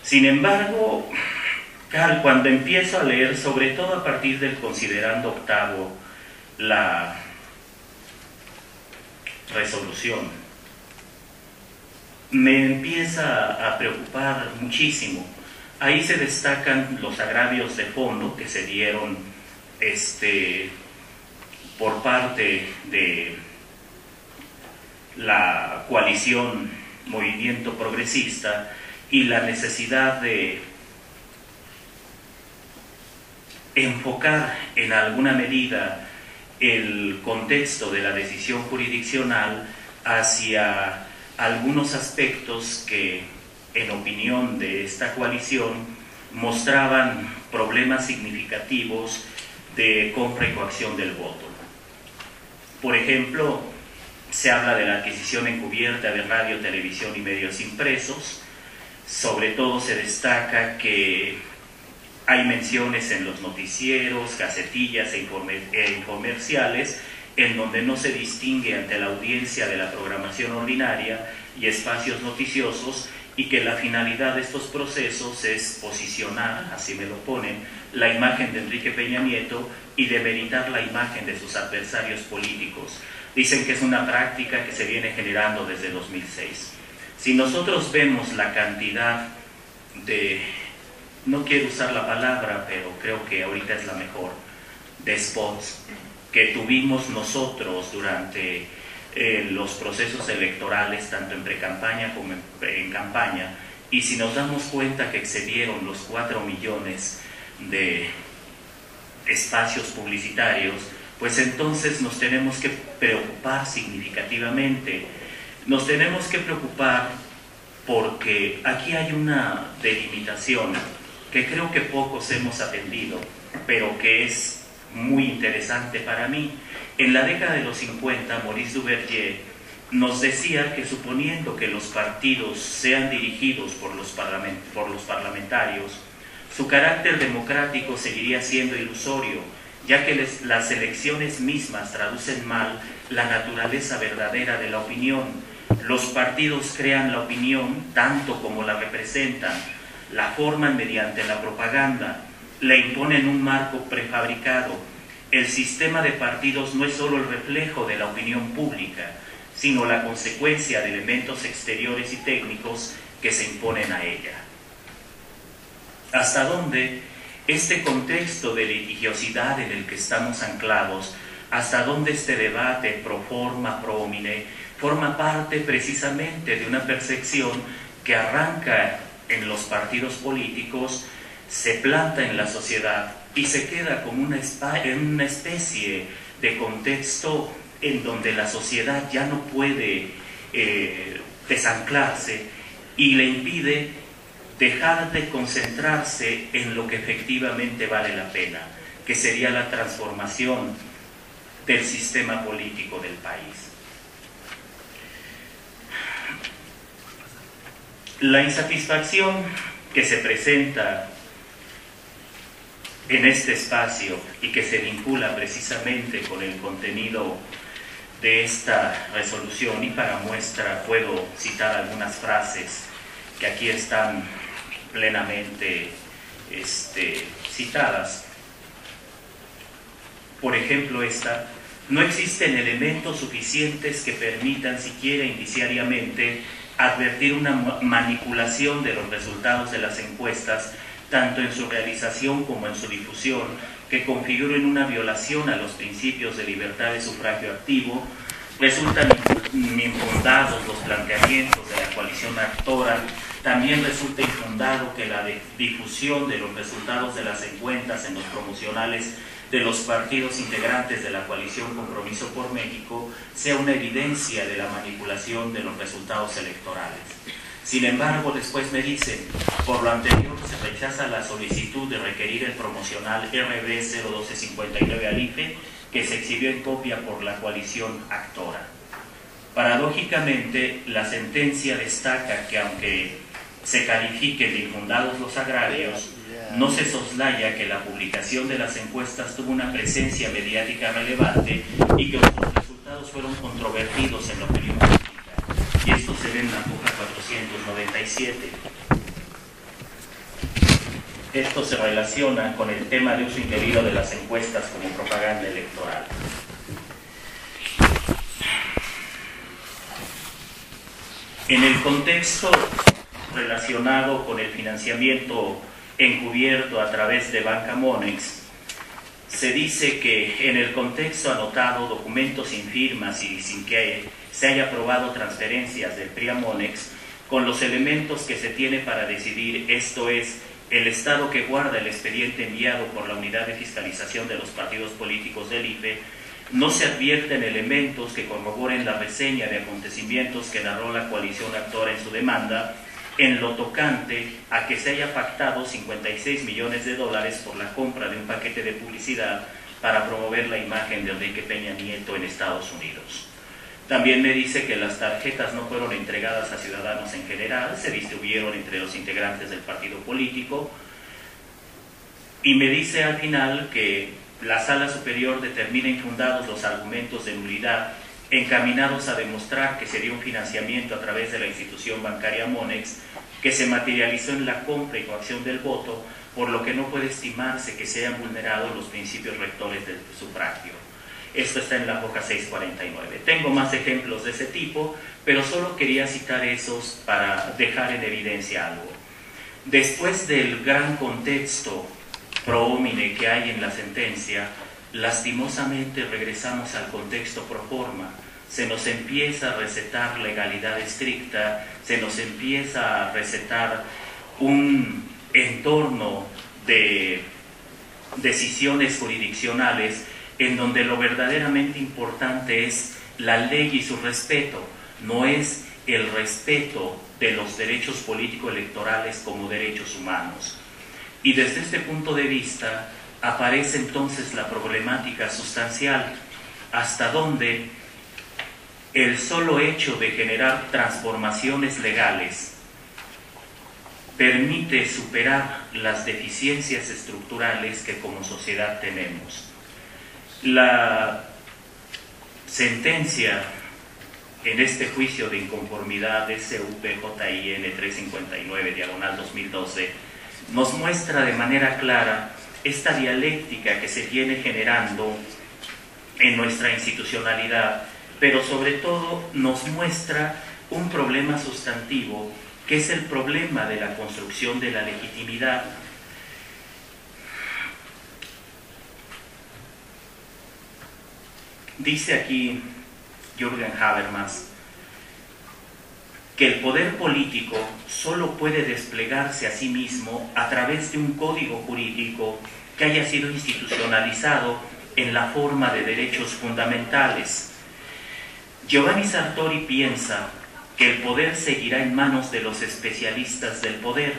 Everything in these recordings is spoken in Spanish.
Sin embargo, cuando empiezo a leer, sobre todo a partir del considerando octavo, la resolución, me empieza a preocupar muchísimo. Ahí se destacan los agravios de fondo que se dieron por parte de la coalición Movimiento Progresista y la necesidad de enfocar en alguna medida el contexto de la decisión jurisdiccional hacia algunos aspectos que, en opinión de esta coalición, mostraban problemas significativos de compra y coacción del voto. Por ejemplo, se habla de la adquisición encubierta de radio, televisión y medios impresos. Sobre todo se destaca que hay menciones en los noticieros, gacetillas e infomerciales en donde no se distingue ante la audiencia de la programación ordinaria y espacios noticiosos, y que la finalidad de estos procesos es posicionar, así me lo ponen, la imagen de Enrique Peña Nieto y demeritar la imagen de sus adversarios políticos. Dicen que es una práctica que se viene generando desde 2006. Si nosotros vemos la cantidad de, no quiero usar la palabra, pero creo que ahorita es la mejor, de spots que tuvimos nosotros durante los procesos electorales, tanto en precampaña como en campaña, y si nos damos cuenta que excedieron los 4 millones de espacios publicitarios, pues entonces nos tenemos que preocupar significativamente. Nos tenemos que preocupar porque aquí hay una delimitación que creo que pocos hemos atendido, pero que es muy interesante para mí. En la década de los 50, Maurice Duverger nos decía que, suponiendo que los partidos sean dirigidos por los parlamentarios, su carácter democrático seguiría siendo ilusorio, ya que las elecciones mismas traducen mal la naturaleza verdadera de la opinión. Los partidos crean la opinión tanto como la representan, la forman mediante la propaganda, le imponen un marco prefabricado. El sistema de partidos no es solo el reflejo de la opinión pública, sino la consecuencia de elementos exteriores y técnicos que se imponen a ella. ¿Hasta dónde este contexto de litigiosidad en el que estamos anclados, hasta dónde este debate pro forma, pro homine, forma parte precisamente de una percepción que arranca en los partidos políticos, se planta en la sociedad y se queda como una especie de contexto en donde la sociedad ya no puede desanclarse y le impide dejar de concentrarse en lo que efectivamente vale la pena, que sería la transformación del sistema político del país. La insatisfacción que se presenta en este espacio y que se vincula precisamente con el contenido de esta resolución, y para muestra puedo citar algunas frases que aquí están plenamente citadas. Por ejemplo, esta: no existen elementos suficientes que permitan siquiera indiciariamente advertir una manipulación de los resultados de las encuestas, tanto en su realización como en su difusión, que configuren una violación a los principios de libertad de sufragio activo. Resultan infundados los planteamientos de la coalición actora. También resulta infundado que la difusión de los resultados de las encuestas en los promocionales de los partidos integrantes de la coalición Compromiso por México sea una evidencia de la manipulación de los resultados electorales. Sin embargo, después me dicen: por lo anterior se rechaza la solicitud de requerir el promocional RB 01259 al IFE, que se exhibió en copia por la coalición actora. Paradójicamente, la sentencia destaca que, aunque se califiquen de infundados los agravios, no se soslaya que la publicación de las encuestas tuvo una presencia mediática relevante y que los resultados fueron controvertidos en la opinión pública. Y esto se ve en la hoja 497. esto se relaciona con el tema de uso indebido de las encuestas como propaganda electoral. En el contexto relacionado con el financiamiento encubierto a través de Banca Monex, se dice que en el contexto anotado, documentos sin firmas y sin que se haya aprobado transferencias del PRI a Monex, con los elementos que se tiene para decidir, esto es, el estado que guarda el expediente enviado por la Unidad de Fiscalización de los Partidos Políticos del IFE, no se advierten elementos que corroboren la reseña de acontecimientos que narró la coalición actora en su demanda, en lo tocante a que se haya pactado 56 millones de dólares por la compra de un paquete de publicidad para promover la imagen de Enrique Peña Nieto en Estados Unidos. También me dice que las tarjetas no fueron entregadas a ciudadanos en general, se distribuyeron entre los integrantes del partido político, y me dice al final que la Sala Superior determina infundados los argumentos de nulidad encaminados a demostrar que se dio un financiamiento a través de la institución bancaria Monex que se materializó en la compra y coacción del voto, por lo que no puede estimarse que se hayan vulnerado los principios rectores del sufragio. Esto está en la hoja 649. Tengo más ejemplos de ese tipo, pero solo quería citar esos para dejar en evidencia algo. Después del gran contexto pro homine que hay en la sentencia, lastimosamente regresamos al contexto pro forma. Se nos empieza a recetar legalidad estricta, se nos empieza a recetar un entorno de decisiones jurisdiccionales en donde lo verdaderamente importante es la ley y su respeto, no es el respeto de los derechos político-electorales como derechos humanos. Y desde este punto de vista aparece entonces la problemática sustancial, hasta donde el solo hecho de generar transformaciones legales permite superar las deficiencias estructurales que como sociedad tenemos. La sentencia en este juicio de inconformidad SUPJIN 359/2012 nos muestra de manera clara esta dialéctica que se viene generando en nuestra institucionalidad, pero sobre todo nos muestra un problema sustantivo que es el problema de la construcción de la legitimidad. Dice aquí Jürgen Habermas que el poder político solo puede desplegarse a sí mismo a través de un código jurídico que haya sido institucionalizado en la forma de derechos fundamentales. Giovanni Sartori piensa que el poder seguirá en manos de los especialistas del poder,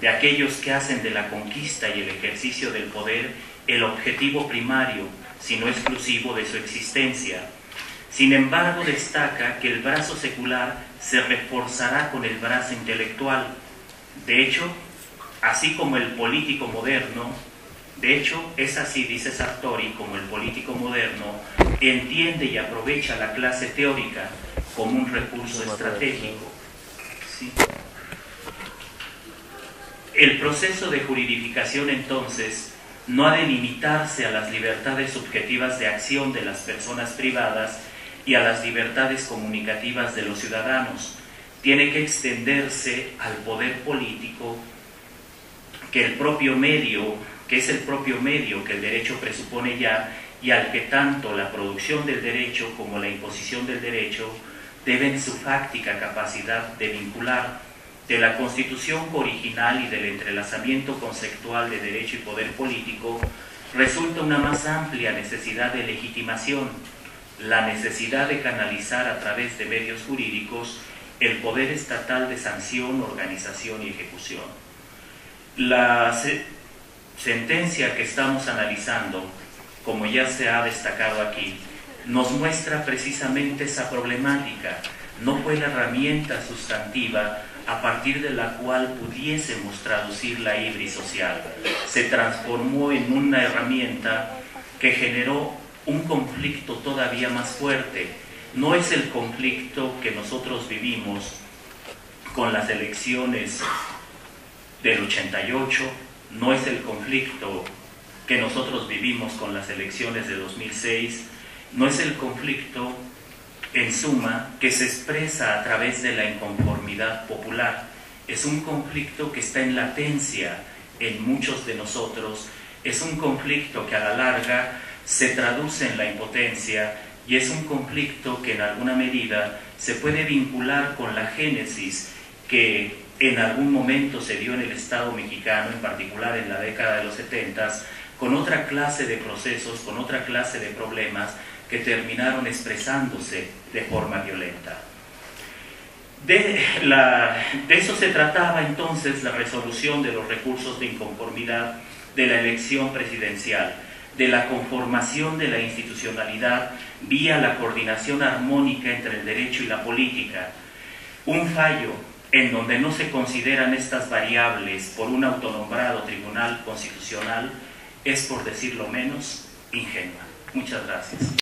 de aquellos que hacen de la conquista y el ejercicio del poder el objetivo primario, sino exclusivo de su existencia. Sin embargo, destaca que el brazo secular se reforzará con el brazo intelectual. De hecho, así como el político moderno, es así, dice Sartori, como el político moderno entiende y aprovecha la clase teórica como un recurso estratégico. ¿Sí? El proceso de juridificación, entonces, no ha de limitarse a las libertades subjetivas de acción de las personas privadas y a las libertades comunicativas de los ciudadanos. Tiene que extenderse al poder político, que es el propio medio que el derecho presupone ya, y al que tanto la producción del derecho como la imposición del derecho deben su fáctica capacidad de vincular. De la Constitución original y del entrelazamiento conceptual de derecho y poder político resulta una más amplia necesidad de legitimación, la necesidad de canalizar a través de medios jurídicos el poder estatal de sanción, organización y ejecución. La sentencia que estamos analizando, como ya se ha destacado aquí, nos muestra precisamente esa problemática. No fue la herramienta sustantiva a partir de la cual pudiésemos traducir la ibris social. Se transformó en una herramienta que generó un conflicto todavía más fuerte. No es el conflicto que nosotros vivimos con las elecciones del 88, no es el conflicto que nosotros vivimos con las elecciones de 2006, no es el conflicto, en suma, que se expresa a través de la inconformidad popular. Es un conflicto que está en latencia en muchos de nosotros, es un conflicto que a la larga se traduce en la impotencia y es un conflicto que en alguna medida se puede vincular con la génesis que en algún momento se dio en el Estado mexicano, en particular en la década de los 70s, con otra clase de procesos, con otra clase de problemas que terminaron expresándose de forma violenta. De eso se trataba entonces la resolución de los recursos de inconformidad de la elección presidencial, de la conformación de la institucionalidad vía la coordinación armónica entre el derecho y la política. Un fallo en donde no se consideran estas variables por un autonombrado tribunal constitucional es, por decirlo menos, ingenua. Muchas gracias.